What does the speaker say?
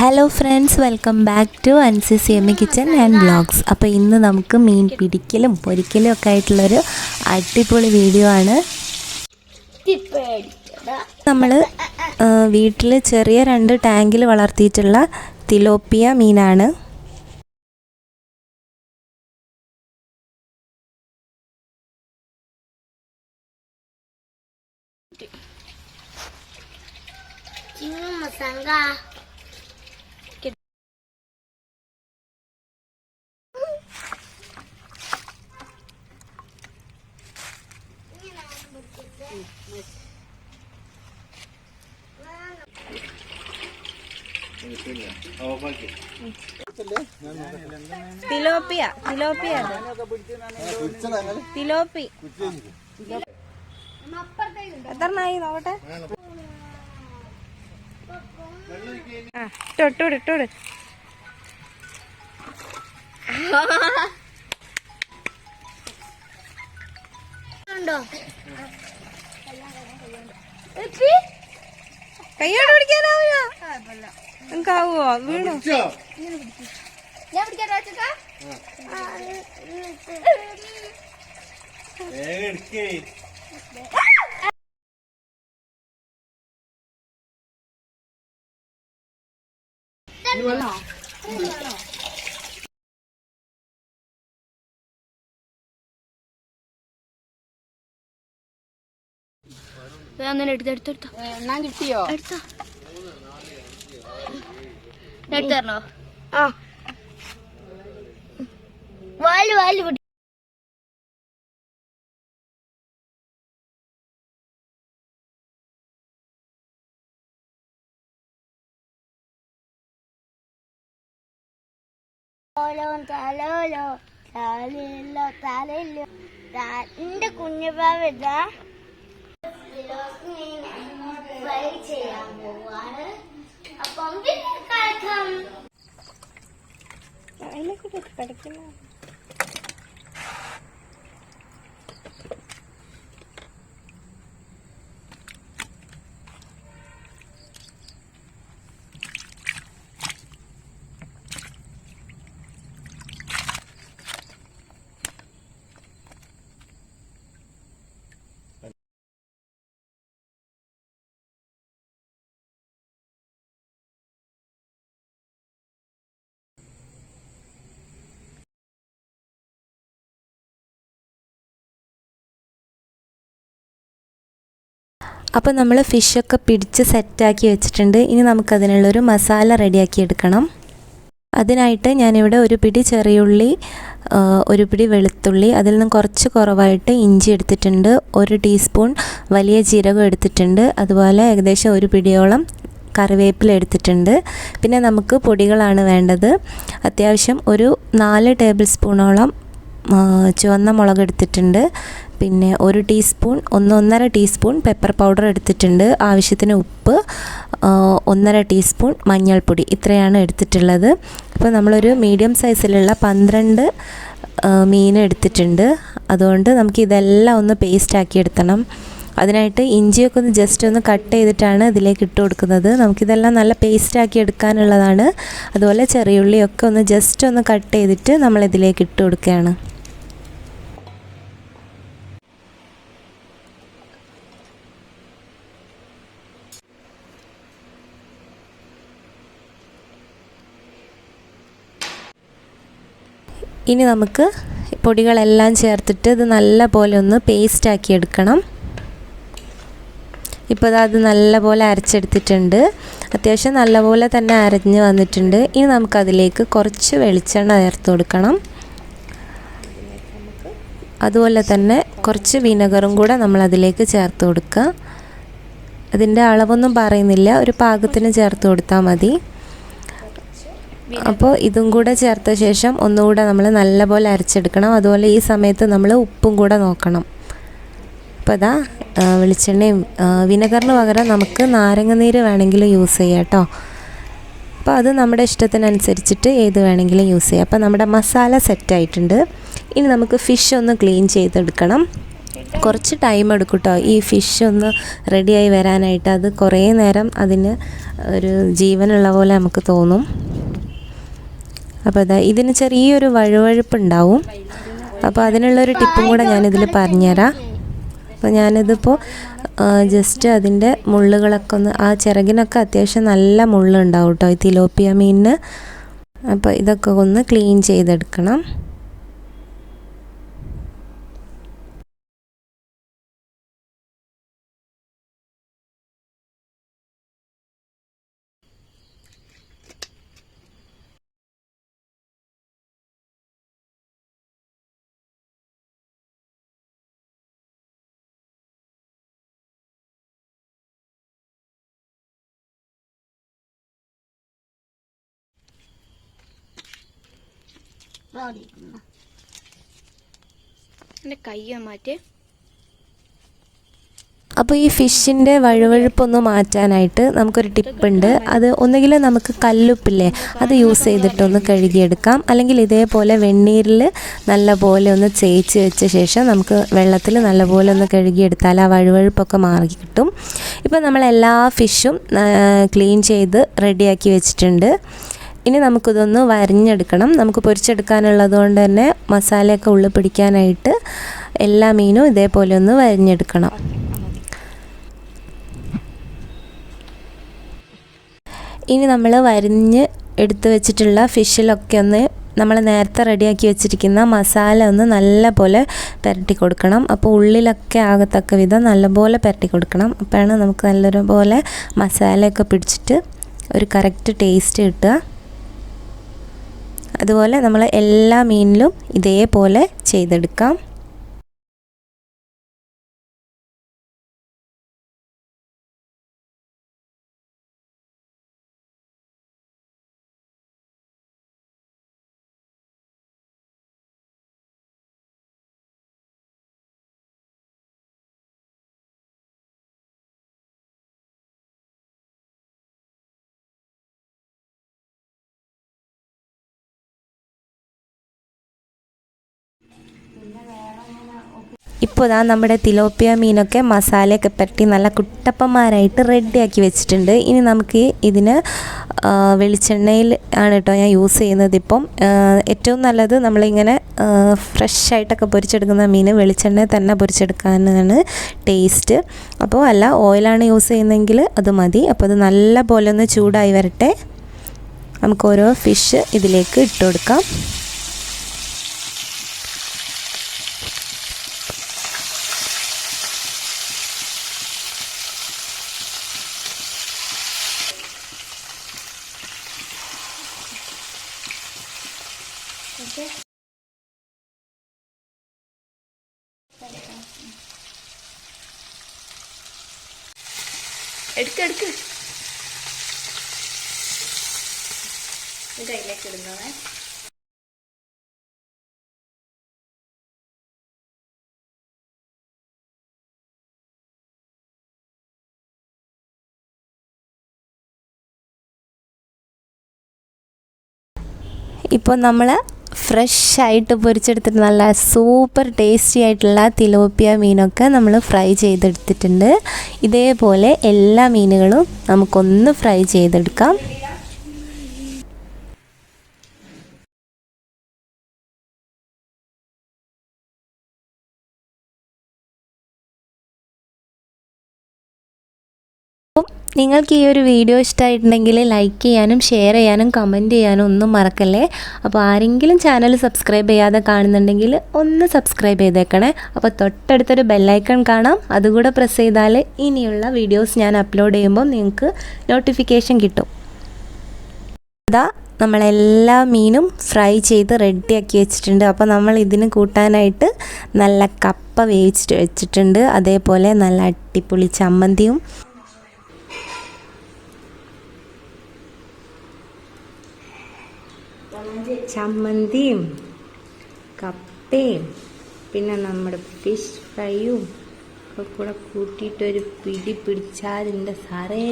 Hello friends, welcome back to Ansi kitchen and vlogs. അപ്പോൾ ഇന്ന് നമുക്ക് മീൻ പിടിക്കലും പൊരിക്കലും ഒക്കെ ആയിട്ടുള്ളൊരു അടിപൊളി വീഡിയോ ആണ്. നമ്മൾ വീട്ടിൽ ചെറിയ 2 ടാങ്കിൽ വളർത്തിയിട്ടുള്ള തിലോപ്പിയ മീനാണ്. തിലോപ്പിയ തിലോപ്പി എത്രണ്ണായി നോക്കട്ടെ. ഇട്ടോട് കയ്യോട് പിടിക്കാനാവില്ല. നിങ്ങൾക്കാവോ? വീണോ? ഞാൻ പിടിക്കാൻ എടുത്തോ. എണ്ണാൻ കിട്ടിയോ? എടുത്തരണോ? ആ വാല് എന്റെ കുഞ്ഞുപാവിതാ ഫ്രൈ ചെയ്യാൻ പോവാണ്. അപ്പം കളിക്കാം. അപ്പോൾ നമ്മൾ ഫിഷൊക്കെ പിടിച്ച് സെറ്റാക്കി വെച്ചിട്ടുണ്ട്. ഇനി നമുക്കതിനുള്ളൊരു മസാല റെഡിയാക്കി എടുക്കണം. അതിനായിട്ട് ഞാനിവിടെ ഒരു പിടി ചെറിയുള്ളി, ഒരു പിടി വെളുത്തുള്ളി, അതിൽ നിന്ന് കുറച്ച് കുറവായിട്ട് ഇഞ്ചി എടുത്തിട്ടുണ്ട്, 1 ടീസ്പൂൺ വലിയ ജീരകം എടുത്തിട്ടുണ്ട്, അതുപോലെ ഏകദേശം 1 പിടിയോളം കറിവേപ്പില എടുത്തിട്ടുണ്ട്. പിന്നെ നമുക്ക് പൊടികളാണ് വേണ്ടത്. അത്യാവശ്യം ഒരു 4 ടേബിൾ സ്പൂണോളം ചുവന്ന മുളക് എടുത്തിട്ടുണ്ട്. പിന്നെ 1 ടീസ്പൂൺ 1.5 ടീസ്പൂൺ പെപ്പർ പൗഡർ എടുത്തിട്ടുണ്ട്. ആവശ്യത്തിന് ഉപ്പ്, 1.5 ടീസ്പൂൺ മഞ്ഞൾപ്പൊടി, ഇത്രയാണ് എടുത്തിട്ടുള്ളത്. അപ്പോൾ നമ്മളൊരു മീഡിയം സൈസിലുള്ള 12 മീൻ എടുത്തിട്ടുണ്ട്. അതുകൊണ്ട് നമുക്ക് ഇതെല്ലാം ഒന്ന് പേസ്റ്റാക്കി എടുക്കണം. അതിനായിട്ട് ഇഞ്ചിയൊക്കെ ഒന്ന് ജസ്റ്റ് ഒന്ന് കട്ട് ചെയ്തിട്ടാണ് ഇതിലേക്ക് ഇട്ട് കൊടുക്കുന്നത്. നമുക്കിതെല്ലാം നല്ല പേസ്റ്റാക്കി എടുക്കാനുള്ളതാണ്. അതുപോലെ ചെറിയുള്ളിയൊക്കെ ഒന്ന് ജസ്റ്റ് ഒന്ന് കട്ട് ചെയ്തിട്ട് നമ്മളിതിലേക്ക് ഇട്ട് കൊടുക്കുകയാണ്. ഇനി നമുക്ക് പൊടികളെല്ലാം ചേർത്തിട്ട് ഇത് നല്ല പോലെ ഒന്ന് പേസ്റ്റാക്കി എടുക്കണം. ഇപ്പോൾ അത് നല്ല പോലെ അരച്ചെടുത്തിട്ടുണ്ട്. അത്യാവശ്യം നല്ലപോലെ തന്നെ അരഞ്ഞ് വന്നിട്ടുണ്ട്. ഇനി നമുക്കതിലേക്ക് കുറച്ച് വെളിച്ചെണ്ണ ചേർത്ത് കൊടുക്കണം. അതുപോലെ തന്നെ കുറച്ച് വിനെഗറും കൂടെ നമ്മളതിലേക്ക് ചേർത്ത് കൊടുക്കുക. അതിൻ്റെ അളവൊന്നും പറയുന്നില്ല, ഒരു പാകത്തിന് ചേർത്ത് കൊടുത്താൽ മതി. അപ്പോൾ ഇതും കൂടെ ചേർത്ത ശേഷം ഒന്നുകൂടെ നമ്മൾ നല്ലപോലെ അരച്ചെടുക്കണം. അതുപോലെ ഈ സമയത്ത് നമ്മൾ ഉപ്പും കൂടെ നോക്കണം. അപ്പോൾ അതാ വെളിച്ചെണ്ണയും വിനെഗറിന് പകരം നമുക്ക് നാരങ്ങനീര് വേണമെങ്കിൽ യൂസ് ചെയ്യാം കേട്ടോ. അപ്പോൾ അത് നമ്മുടെ ഇഷ്ടത്തിനനുസരിച്ചിട്ട് ഏത് വേണമെങ്കിലും യൂസ് ചെയ്യാം. അപ്പോൾ നമ്മുടെ മസാല സെറ്റായിട്ടുണ്ട്. ഇനി നമുക്ക് ഫിഷ് ഒന്ന് ക്ലീൻ ചെയ്തെടുക്കണം. കുറച്ച് ടൈം എടുക്കും കേട്ടോ ഈ ഫിഷ് ഒന്ന് റെഡിയായി വരാനായിട്ട്. അത് കുറേ നേരം അതിന് ഒരു ജീവനുള്ള പോലെ നമുക്ക് തോന്നും. അപ്പോൾ അതാ ഇതിന് ചെറിയൊരു വഴുവഴുപ്പുണ്ടാവും. അപ്പോൾ അതിനുള്ളൊരു ടിപ്പും കൂടെ ഞാനിതിൽ പറഞ്ഞുതരാം. അപ്പോൾ ഞാനിതിപ്പോൾ ജസ്റ്റ് അതിൻ്റെ മുള്ളുകളൊക്കെ ഒന്ന്, ആ ചിറകിനൊക്കെ അത്യാവശ്യം നല്ല മുള്ളുണ്ടാവും കേട്ടോ ഈ തിലോപ്പിയ മീനിന്. അപ്പോൾ ഇതൊക്കെ ഒന്ന് ക്ലീൻ ചെയ്തെടുക്കണം. എൻ്റെ കയ്യ മാറ്റി. അപ്പോൾ ഈ ഫിഷിൻ്റെ വഴുവഴുപ്പൊന്ന് മാറ്റാനായിട്ട് നമുക്കൊരു ടിപ്പുണ്ട്. അത് ഒന്നുകിൽ നമുക്ക് കല്ലുപ്പില്ലേ അത് യൂസ് ചെയ്തിട്ടൊന്ന് കഴുകിയെടുക്കാം, അല്ലെങ്കിൽ ഇതേപോലെ വെണ്ണീരിൽ നല്ലപോലെ ഒന്ന് തേച്ച് വെച്ച ശേഷം നമുക്ക് വെള്ളത്തിൽ നല്ലപോലെ ഒന്ന് കഴുകിയെടുത്താൽ ആ വഴുവഴുപ്പൊക്കെ മാറി കിട്ടും. ഇപ്പോൾ നമ്മളെല്ലാ ഫിഷും ക്ലീൻ ചെയ്ത് റെഡിയാക്കി വെച്ചിട്ടുണ്ട്. ഇനി നമുക്കിതൊന്ന് വരഞ്ഞെടുക്കണം. നമുക്ക് പൊരിച്ചെടുക്കാനുള്ളത് കൊണ്ട് തന്നെ മസാലയൊക്കെ ഉള്ളിൽ പിടിക്കാനായിട്ട് എല്ലാ മീനും ഇതേപോലെ ഒന്ന് വരഞ്ഞെടുക്കണം. ഇനി നമ്മൾ വരിഞ്ഞ് എടുത്ത് വെച്ചിട്ടുള്ള ഫിഷിലൊക്കെ ഒന്ന് നമ്മൾ നേരത്തെ റെഡിയാക്കി വെച്ചിരിക്കുന്ന മസാല ഒന്ന് നല്ലപോലെ പുരട്ടി കൊടുക്കണം. അപ്പോൾ ഉള്ളിലൊക്കെ ആകത്തക്ക വിധം നല്ലപോലെ പുരട്ടി കൊടുക്കണം. അപ്പോഴാണ് നമുക്ക് നല്ലൊരു പോലെ മസാലയൊക്കെ പിടിച്ചിട്ട് ഒരു കറക്റ്റ് ടേസ്റ്റ് കിട്ടുക. അതുപോലെ നമ്മൾ എല്ലാ മീനിലും ഇതേപോലെ ചെയ്തെടുക്കാം. ഇപ്പോൾ ഇതാ നമ്മുടെ തിലോപ്പിയ മീനൊക്കെ മസാലയൊക്കെ പുരട്ടി നല്ല കുട്ടപ്പന്മാരായിട്ട് റെഡിയാക്കി വെച്ചിട്ടുണ്ട്. ഇനി നമുക്ക് ഇതിന് വെളിച്ചെണ്ണയിൽ ആണ് കേട്ടോ ഞാൻ യൂസ് ചെയ്യുന്നത്. ഇപ്പം ഏറ്റവും നല്ലത് നമ്മളിങ്ങനെ ഫ്രഷായിട്ടൊക്കെ പൊരിച്ചെടുക്കുന്ന മീൻ വെളിച്ചെണ്ണയിൽ തന്നെ പൊരിച്ചെടുക്കാനാണ് ടേസ്റ്റ്. അപ്പോൾ അല്ല ഓയിലാണ് യൂസ് ചെയ്യുന്നതെങ്കിൽ അത് മതി. അപ്പോൾ അത് നല്ല പോലെ ഒന്ന് ചൂടായി വരട്ടെ. നമുക്ക് ഓരോ ഫിഷ് ഇതിലേക്ക് ഇട്ട് കൊടുക്കാം. എടുക്ക് കയ്യിലേക്ക് ഇടുന്നേ. ഇപ്പോൾ നമ്മൾ ഫ്രഷായിട്ട് പൊരിച്ചെടുത്തിട്ട് നല്ല സൂപ്പർ ടേസ്റ്റി ആയിട്ടുള്ള തിലോപ്പിയ മീനൊക്കെ നമ്മൾ ഫ്രൈ ചെയ്തെടുത്തിട്ടുണ്ട്. ഇതേപോലെ എല്ലാ മീനുകളും നമുക്കൊന്ന് ഫ്രൈ ചെയ്തെടുക്കാം. നിങ്ങൾക്ക് ഈ ഒരു വീഡിയോ ഇഷ്ടമായിട്ടുണ്ടെങ്കിൽ ലൈക്ക് ചെയ്യാനും ഷെയർ ചെയ്യാനും കമൻറ്റ് ചെയ്യാനും ഒന്നും മറക്കല്ലേ. അപ്പോൾ ആരെങ്കിലും ചാനൽ സബ്സ്ക്രൈബ് ചെയ്യാതെ കാണുന്നുണ്ടെങ്കിൽ ഒന്ന് സബ്സ്ക്രൈബ് ചെയ്തേക്കണേ. അപ്പോൾ തൊട്ടടുത്തൊരു ബെല്ലൈക്കൺ കാണാം, അതുകൂടെ പ്രസ് ചെയ്താൽ ഇനിയുള്ള വീഡിയോസ് ഞാൻ അപ്ലോഡ് ചെയ്യുമ്പോൾ നിങ്ങൾക്ക് നോട്ടിഫിക്കേഷൻ കിട്ടും. അതാ നമ്മളെല്ലാ മീനും ഫ്രൈ ചെയ്ത് റെഡിയാക്കി വെച്ചിട്ടുണ്ട്. അപ്പോൾ നമ്മൾ ഇതിന് കൂട്ടാനായിട്ട് നല്ല കപ്പ വേവിച്ചിട്ട് വെച്ചിട്ടുണ്ട്. അതേപോലെ നല്ല അടിപൊളി ചമ്മന്തിയും കപ്പയും പിന്നെ നമ്മുടെ ഫിഷ് ഫ്രൈയും ഒക്കെ കൂടെ കൂട്ടിയിട്ടൊരു പിടി പിടിച്ചാൽ എൻ്റെ സാറേ